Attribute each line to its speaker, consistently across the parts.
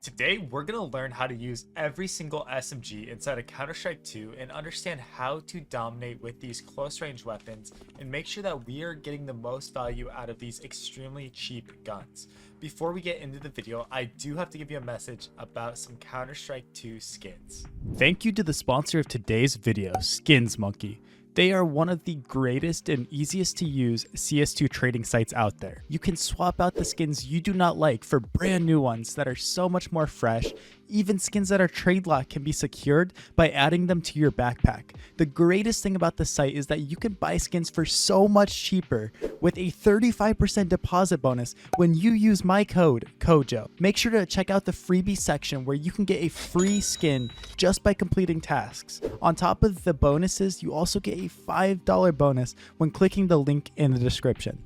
Speaker 1: Today, we're going to learn how to use every single SMG inside of Counter-Strike 2 and understand how to dominate with these close-range weapons and make sure that we are getting the most value out of these extremely cheap guns. Before we get into the video, I do have to give you a message about some Counter-Strike 2 skins. Thank you to the sponsor of today's video, Skins Monkey. They are one of the greatest and easiest to use CS2 trading sites out there. You can swap out the skins you do not like for brand new ones that are so much more fresh. Even skins that are trade locked can be secured by adding them to your backpack. The greatest thing about the site is that you can buy skins for so much cheaper with a 35% deposit bonus when you use my code CoJo. Make sure to check out the freebie section where you can get a free skin just by completing tasks. On top of the bonuses, you also get a $5 bonus when clicking the link in the description.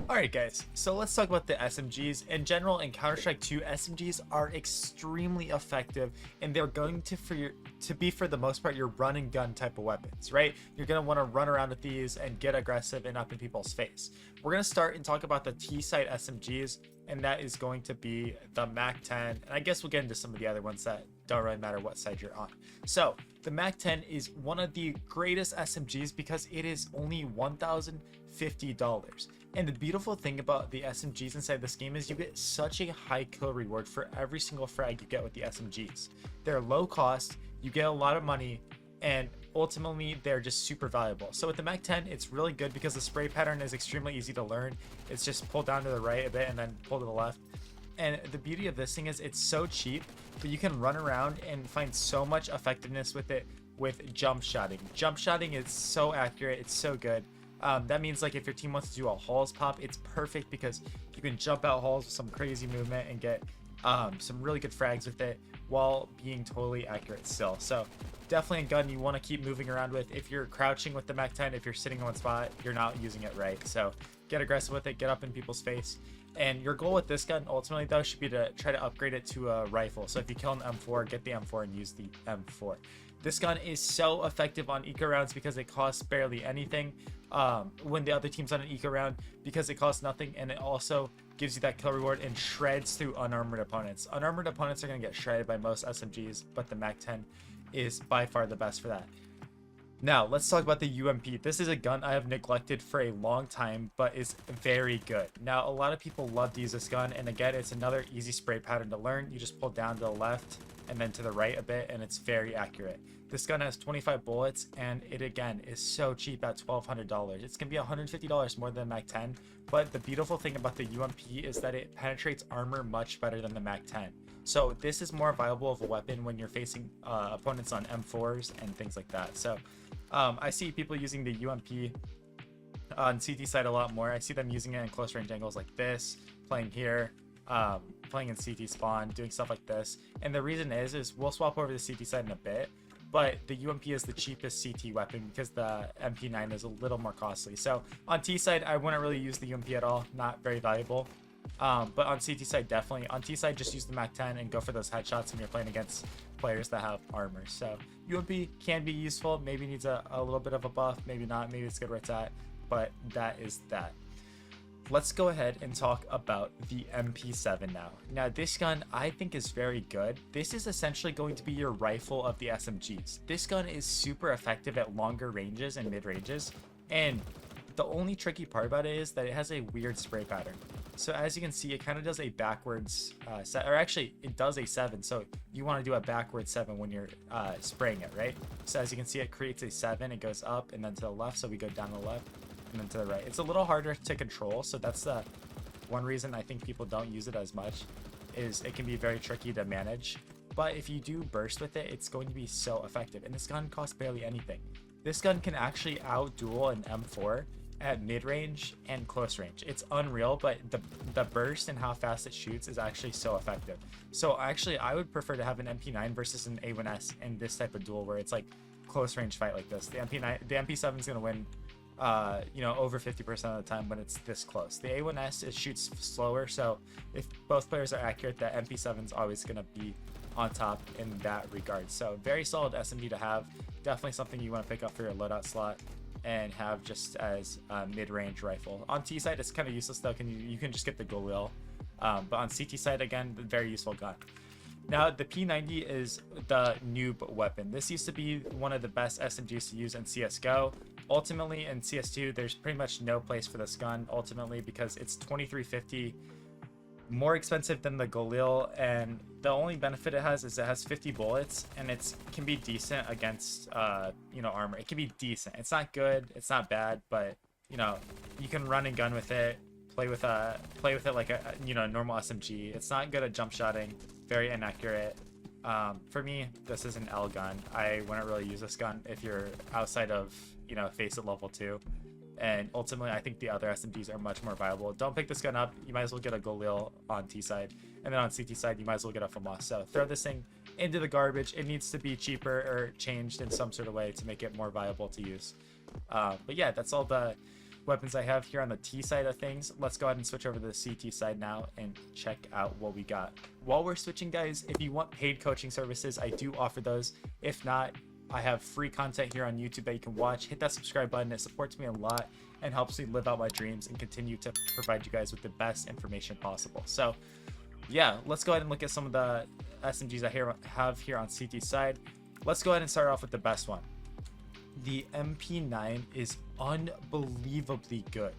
Speaker 1: Alright guys, so let's talk about the SMGs. In general, in Counter-Strike 2, SMGs are extremely effective and they're going to be for the most part your run and gun type of weapons, right? You're going to want to run around with these and get aggressive and up in people's face. We're going to start and talk about the T-site SMGs, and that is going to be the MAC-10, and I guess we'll get into some of the other ones that don't really matter what side you're on. So the MAC-10 is one of the greatest SMGs because it is only $1,050. And the beautiful thing about the SMGs inside this game is you get such a high kill reward for every single frag you get with the SMGs. They're low cost, you get a lot of money, and ultimately they're just super valuable. So with the MAC-10, it's really good because the spray pattern is extremely easy to learn. It's just pull down to the right a bit and then pull to the left. And the beauty of this thing is it's so cheap, but you can run around and find so much effectiveness with it with jump shotting. Jump shotting is so accurate, it's so good. That means like if your team wants to do a halls pop, it's perfect because you can jump out halls with some crazy movement and get some really good frags with it while being totally accurate still. So definitely a gun you want to keep moving around with. If you're crouching with the MAC-10, if you're sitting in one spot, you're not using it right. So get aggressive with it, get up in people's face. And your goal with this gun ultimately though should be to try to upgrade it to a rifle. So if you kill an M4, get the M4 and use the M4. This gun is so effective on eco rounds because it costs barely anything. When the other team's on an eco round, because it costs nothing, and it also gives you that kill reward and shreds through unarmored opponents. Unarmored opponents are going to get shredded by most SMGs, but the MAC-10 is by far the best for that. Now, let's talk about the UMP. This is a gun I have neglected for a long time, but is very good. Now, a lot of people love to use this gun, and again, it's another easy spray pattern to learn. You just pull down to the left and then to the right a bit, and it's very accurate. This gun has 25 bullets, and it again is so cheap at $1,200. It's gonna be $150 more than the MAC-10, but the beautiful thing about the UMP is that it penetrates armor much better than the MAC-10. So this is more viable of a weapon when you're facing opponents on M4s and things like that. So I see people using the UMP on CT side a lot more. I see them using it in close range angles like this, playing here, playing in CT spawn, doing stuff like this. And the reason is we'll swap over to the CT side in a bit, but the UMP is the cheapest CT weapon because the MP9 is a little more costly. So on T side, I wouldn't really use the UMP at all, not very valuable. But on CT side, definitely. On T side, just use the MAC-10 and go for those headshots when you're playing against players that have armor. So UMP can be useful, maybe needs a little bit of a buff, maybe not, maybe it's good where it's at, but that is that. Let's go ahead and talk about the MP7 now. Now this gun I think is very good. This is essentially going to be your rifle of the SMGs. This gun is super effective at longer ranges and mid ranges, and the only tricky part about it is that it has a weird spray pattern. So as you can see, it kind of does a backwards set, or actually it does a 7. So you want to do a backwards 7 when you're spraying it, right? So as you can see, it creates a 7, it goes up and then to the left. So we go down the left and then to the right. It's a little harder to control. So that's the one reason I think people don't use it as much, is it can be very tricky to manage. But if you do burst with it, it's going to be so effective. And this gun costs barely anything. This gun can actually outduel an M4 at mid-range and close range. It's unreal, but the burst and how fast it shoots is actually so effective. So actually I would prefer to have an MP9 versus an A1S in this type of duel where it's like close range fight like this. The MP7 is going to win over 50% of the time when it's this close. The A1S, it shoots slower, so if both players are accurate, the MP7 is always going to be on top in that regard. So very solid SMG to have, definitely something you want to pick up for your loadout slot and have just as a mid-range rifle. On T side, it's kind of useless though. You can just get the dual wheel, but on CT side, again, very useful gun. Now, the P90 is the noob weapon. This used to be one of the best SMGs to use in CSGO. Ultimately, in CS2, there's pretty much no place for this gun, ultimately, because it's 2350, more expensive than the Galil, and the only benefit it has is it has 50 bullets, and it can be decent against, armor. It can be decent. It's not good, it's not bad, but, you can run and gun with it, play with it like a normal SMG. It's not good at jump shotting, very inaccurate. For me, this is an L gun. I wouldn't really use this gun if you're outside of face at level 2. And ultimately, I think the other SMGs are much more viable. Don't pick this gun up. You might as well get a Galil on T side, and then on CT side, you might as well get a FAMAS. So throw this thing into the garbage. It needs to be cheaper or changed in some sort of way to make it more viable to use. But yeah, that's all the weapons I have here on the T side of things. Let's go ahead and switch over to the CT side now and check out what we got. While we're switching, guys, if you want paid coaching services, I do offer those. If not, I have free content here on YouTube that you can watch. Hit that subscribe button. It supports me a lot and helps me live out my dreams and continue to provide you guys with the best information possible. So yeah, let's go ahead and look at some of the SMGs I have here on CT side. Let's go ahead and start off with the best one. The MP9 is unbelievably good.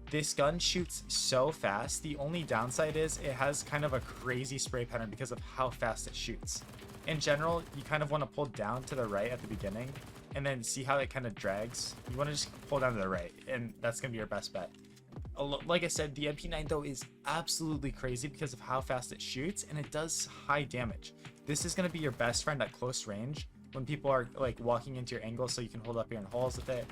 Speaker 1: This gun shoots so fast. The only downside is it has kind of a crazy spray pattern because of how fast it shoots. In general, you kind of want to pull down to the right at the beginning and then see how it kind of drags. You want to just pull down to the right, and that's going to be your best bet. Like I said, the MP9 though is absolutely crazy because of how fast it shoots, and it does high damage. This is going to be your best friend at close range when people are like walking into your angle, so you can hold up here in holes with it.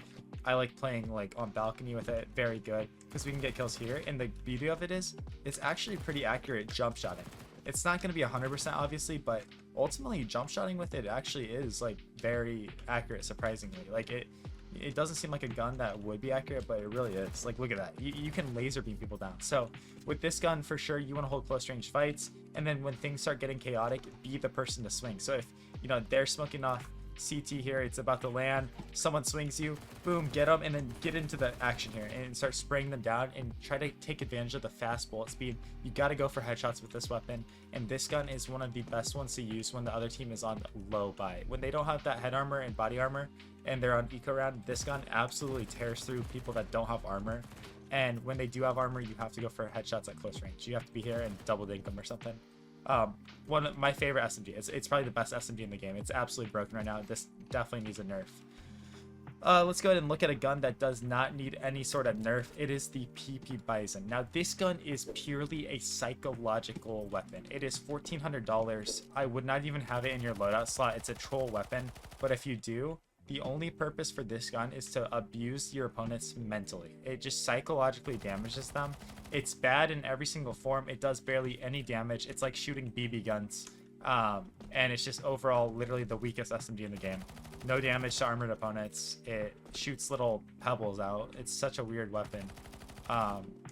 Speaker 1: I like playing like on balcony with it, very good, because we can get kills here. And the beauty of it is it's actually pretty accurate jump shotting. It's not going to be 100% obviously, but ultimately jump shotting with it actually is like very accurate, surprisingly. Like it doesn't seem like a gun that would be accurate, but it really is. Like, look at that. You can laser beam people down. So with this gun, for sure, you want to hold close range fights, and then when things start getting chaotic, be the person to swing. So if they're smoking off CT here, it's about to land, someone swings you, boom, get them, and then get into the action here and start spraying them down and try to take advantage of the fast bullet speed. You got to go for headshots with this weapon, and this gun is one of the best ones to use when the other team is on low buy. When they don't have that head armor and body armor and they're on eco round, this gun absolutely tears through people that don't have armor. And when they do have armor, you have to go for headshots at close range. You have to be here and double dink them or something. One of my favorite SMG. It's probably the best SMG in the game. It's absolutely broken right now. This definitely needs a nerf. Let's go ahead and look at a gun that does not need any sort of nerf. It is the PP-Bizon. Now, this gun is purely a psychological weapon. It is $1,400. I would not even have it in your loadout slot. It's a troll weapon, but if you do, the only purpose for this gun is to abuse your opponents mentally. It just psychologically damages them. It's bad in every single form. It does barely any damage. It's like shooting BB guns. And it's just overall literally the weakest SMG in the game. No damage to armored opponents. It shoots little pebbles out. It's such a weird weapon.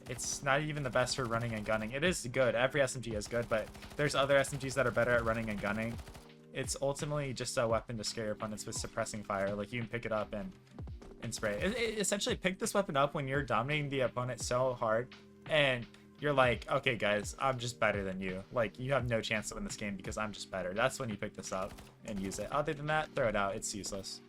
Speaker 1: It's not even the best for running and gunning. It is good. Every SMG is good, but there's other SMGs that are better at running and gunning. It's ultimately just a weapon to scare your opponents with suppressing fire. Like, you can pick it up and spray. Essentially, pick this weapon up when you're dominating the opponent so hard, and you're like, okay, guys, I'm just better than you. Like, you have no chance to win this game because I'm just better. That's when you pick this up and use it. Other than that, throw it out. It's useless.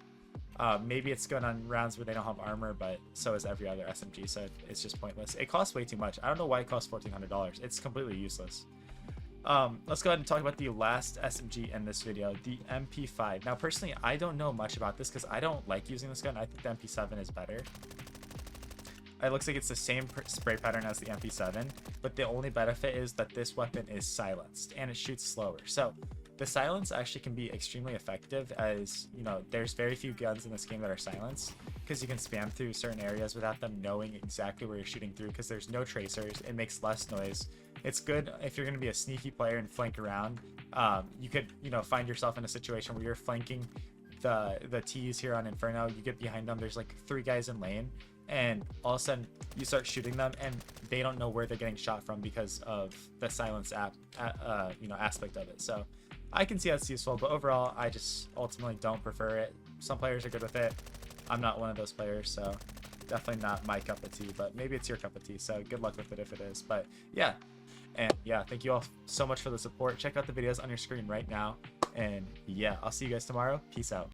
Speaker 1: Maybe it's good on rounds where they don't have armor, but so is every other SMG, so it's just pointless. It costs way too much. I don't know why it costs $1,400. It's completely useless. Let's go ahead and talk about the last SMG in this video, the MP5. Now, personally, I don't know much about this because I don't like using this gun. I think the MP7 is better. It looks like it's the same spray pattern as the MP7, but the only benefit is that this weapon is silenced and it shoots slower. So the silence actually can be extremely effective, as there's very few guns in this game that are silenced, because you can spam through certain areas without them knowing exactly where you're shooting through, because there's no tracers. It makes less noise. It's good if you're going to be a sneaky player and flank around. You could find yourself in a situation where you're flanking the T's here on Inferno. You get behind them, there's like 3 guys in lane, and all of a sudden you start shooting them and they don't know where they're getting shot from because of the silence aspect of it. So I can see how it's useful, but overall I just ultimately don't prefer it. Some players are good with it. I'm not one of those players, so definitely not my cup of tea, but maybe it's your cup of tea, so good luck with it if it is. But yeah, And yeah, thank you all so much for the support. Check out the videos on your screen right now. And yeah, I'll see you guys tomorrow. Peace out.